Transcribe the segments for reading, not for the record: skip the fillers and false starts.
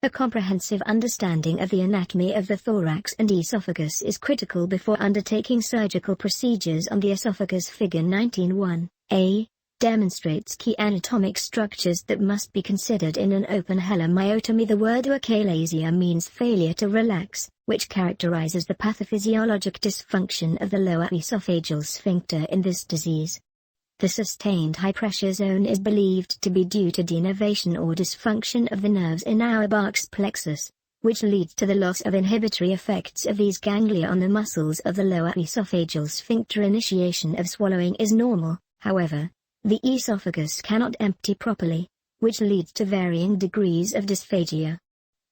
A comprehensive understanding of the anatomy of the thorax and esophagus is critical before undertaking surgical procedures on the esophagus. Figure 19(1)A demonstrates key anatomic structures that must be considered in an open myotomy. The word achalasia means failure to relax, which characterizes the pathophysiologic dysfunction of the lower esophageal sphincter in this disease. The sustained high-pressure zone is believed to be due to denervation or dysfunction of the nerves in Auerbach's plexus, which leads to the loss of inhibitory effects of these ganglia on the muscles of the lower esophageal sphincter. Initiation of swallowing is normal, however. The esophagus cannot empty properly, which leads to varying degrees of dysphagia.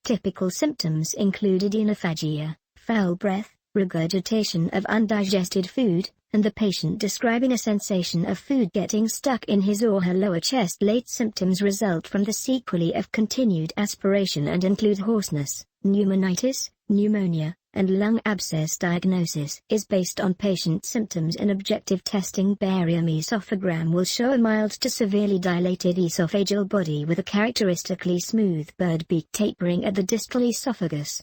Typical symptoms include edinophagia, foul breath, regurgitation of undigested food, and the patient describing a sensation of food getting stuck in his or her lower chest. Late symptoms result from the sequelae of continued aspiration and include hoarseness, pneumonitis, pneumonia, and lung abscess. Diagnosis is based on patient symptoms and objective testing. Barium esophagram will show a mild to severely dilated esophageal body with a characteristically smooth bird beak tapering at the distal esophagus.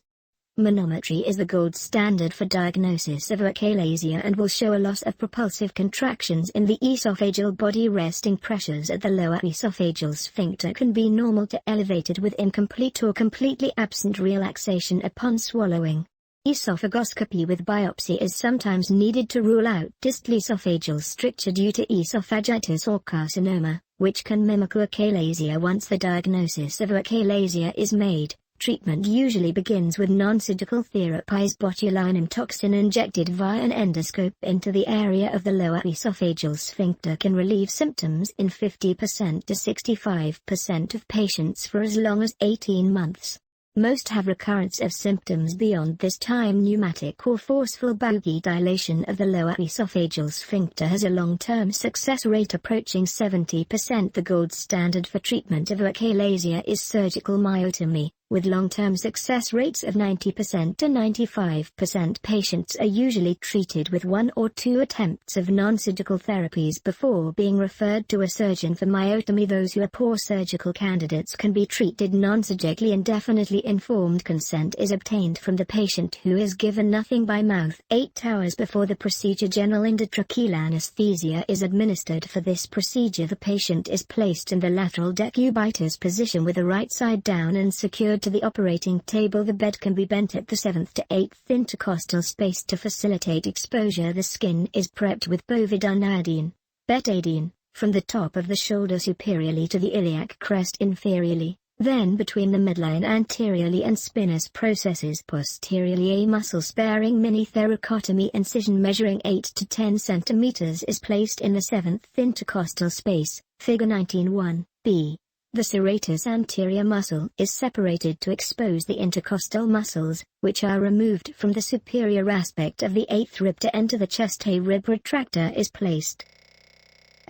Manometry is the gold standard for diagnosis of achalasia and will show a loss of propulsive contractions in the esophageal body. Resting pressures at the lower esophageal sphincter can be normal to elevated with incomplete or completely absent relaxation upon swallowing. Esophagoscopy with biopsy is sometimes needed to rule out distal esophageal stricture due to esophagitis or carcinoma, which can mimic achalasia. Once the diagnosis of achalasia is made, treatment usually begins with non-surgical therapies. Botulinum toxin injected via an endoscope into the area of the lower esophageal sphincter can relieve symptoms in 50% to 65% of patients for as long as 18 months. Most have recurrence of symptoms beyond this time. Pneumatic or forceful bowel dilation of the lower esophageal sphincter has a long-term success rate approaching 70%. The gold standard for treatment of achalasia is surgical myotomy, with long-term success rates of 90% to 95%. Patients are usually treated with 1 or 2 attempts of non-surgical therapies before being referred to a surgeon for myotomy. Those who are poor surgical candidates can be treated non-surgically. Indefinitely informed consent is obtained from the patient who is given nothing by mouth. 8 hours before the procedure, general endotracheal anesthesia is administered. For this procedure, the patient is placed in the lateral decubitus position with the right side down and secured to the operating table. The bed can be bent at the 7th to 8th intercostal space to facilitate exposure. The skin is prepped with bovidine iodine, betadine, from the top of the shoulder superiorly to the iliac crest inferiorly, then between the midline anteriorly and spinous processes posteriorly. A muscle-sparing mini-thoracotomy incision measuring 8 to 10 cm is placed in the 7th intercostal space. Figure 19(1)B. The serratus anterior muscle is separated to expose the intercostal muscles, which are removed from the superior aspect of the 8th rib to enter the chest. A rib retractor is placed.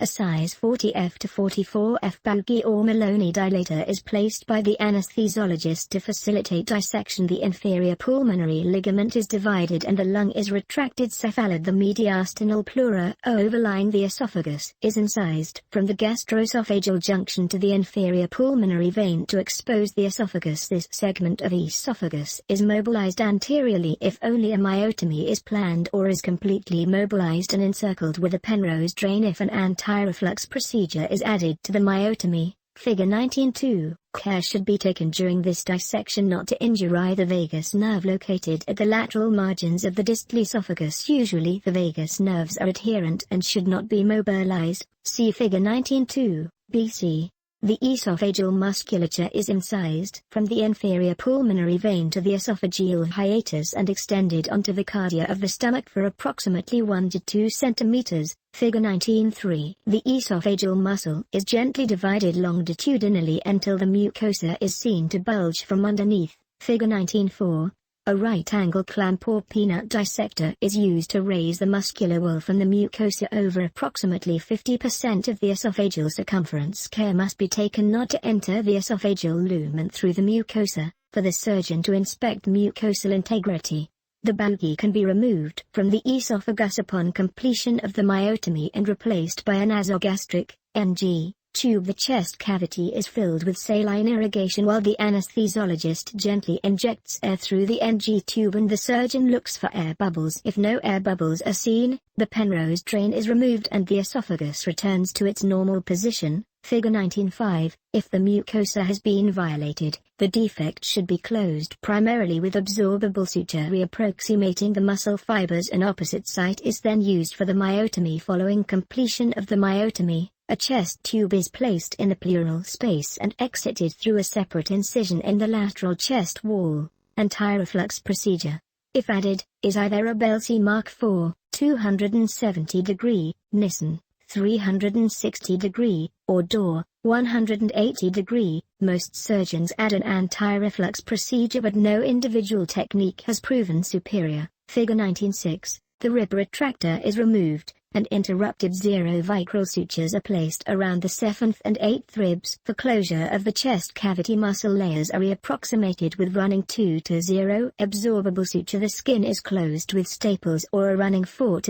A size 40F to 44F Bowgie or Maloney dilator is placed by the anesthesiologist to facilitate dissection. The inferior pulmonary ligament is divided and the lung is retracted. Cephalad, the mediastinal pleura overlying the esophagus, is incised from the gastroesophageal junction to the inferior pulmonary vein to expose the esophagus. This segment of esophagus is mobilized anteriorly if only a myotomy is planned, or is completely mobilized and encircled with a Penrose drain if an antireflux procedure is added to the myotomy. Figure 19(2). Care should be taken during this dissection not to injure either vagus nerve located at the lateral margins of the distal esophagus. Usually the vagus nerves are adherent and should not be mobilized. See Figure 19(2), BC. The esophageal musculature is incised from the inferior pulmonary vein to the esophageal hiatus and extended onto the cardia of the stomach for approximately 1 to 2 cm. Figure 19(3). The esophageal muscle is gently divided longitudinally until the mucosa is seen to bulge from underneath. Figure 19(4). A right-angle clamp or peanut dissector is used to raise the muscular wall from the mucosa over approximately 50% of the esophageal circumference. Care must be taken not to enter the esophageal lumen through the mucosa, for the surgeon to inspect mucosal integrity. The bowgie can be removed from the esophagus upon completion of the myotomy and replaced by a nasogastric, NG, tube. The chest cavity is filled with saline irrigation while the anesthesiologist gently injects air through the NG tube and the surgeon looks for air bubbles. If no air bubbles are seen, the Penrose drain is removed and the esophagus returns to its normal position. Figure 19.5. If the mucosa has been violated, the defect should be closed primarily with absorbable suture reapproximating the muscle fibers. An opposite site is then used for the myotomy. Following completion of the myotomy, a chest tube is placed in the pleural space and exited through a separate incision in the lateral chest wall. Antireflux procedure, if added, is either a Belsey Mark IV, 270° Nissen, 360°, or Door, 180°. Most surgeons add an antireflux procedure but no individual technique has proven superior. Figure 19.6. The rib retractor is removed, and interrupted zero-vicryl sutures are placed around the 7th and 8th ribs. For closure of the chest cavity, muscle layers are reapproximated with running 2-0 absorbable suture. The skin is closed with staples or a running 4-0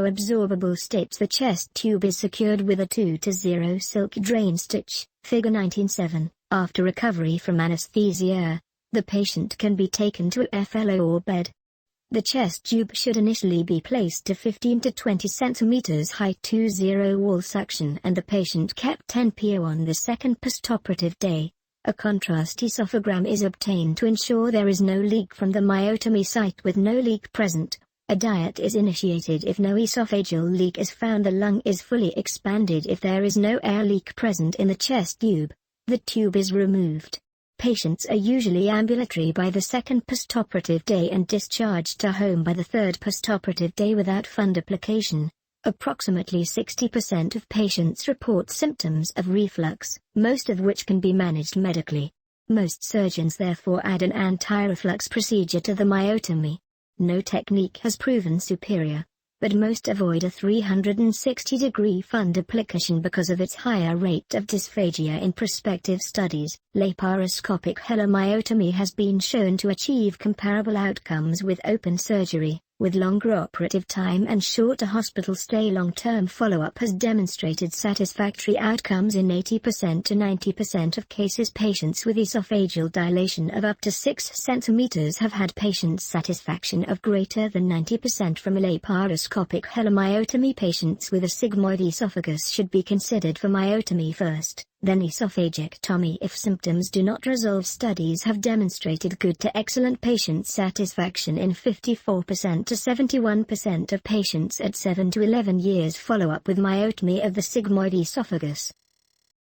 absorbable stitch. The chest tube is secured with a 2-0 silk drain stitch. Figure 19.7. After recovery from anesthesia, the patient can be taken to a FLO or bed. The chest tube should initially be placed to 15 to 20 cm height 2-0 wall suction and the patient kept 10 PO on the second postoperative day. A contrast esophagram is obtained to ensure there is no leak from the myotomy site. With no leak present, a diet is initiated. If no esophageal leak is found, the lung is fully expanded. If there is no air leak present in the chest tube, the tube is removed. Patients are usually ambulatory by the second postoperative day and discharged to home by the third postoperative day without fundoplication. Approximately 60% of patients report symptoms of reflux, most of which can be managed medically. Most surgeons therefore add an antireflux procedure to the myotomy. No technique has proven superior, but most avoid a 360° fundoplication because of its higher rate of dysphagia. In prospective studies, laparoscopic helomyotomy has been shown to achieve comparable outcomes with open surgery, with longer operative time and shorter hospital stay. Long-term follow-up has demonstrated satisfactory outcomes in 80% to 90% of cases. Patients with esophageal dilation of up to 6 cm have had patient satisfaction of greater than 90% from a laparoscopic helomyotomy. Patients with a sigmoid esophagus should be considered for myotomy first, then esophagectomy if symptoms do not resolve. Studies have demonstrated good to excellent patient satisfaction in 54% to 71% of patients at 7 to 11 years follow-up with myotomy of the sigmoid esophagus.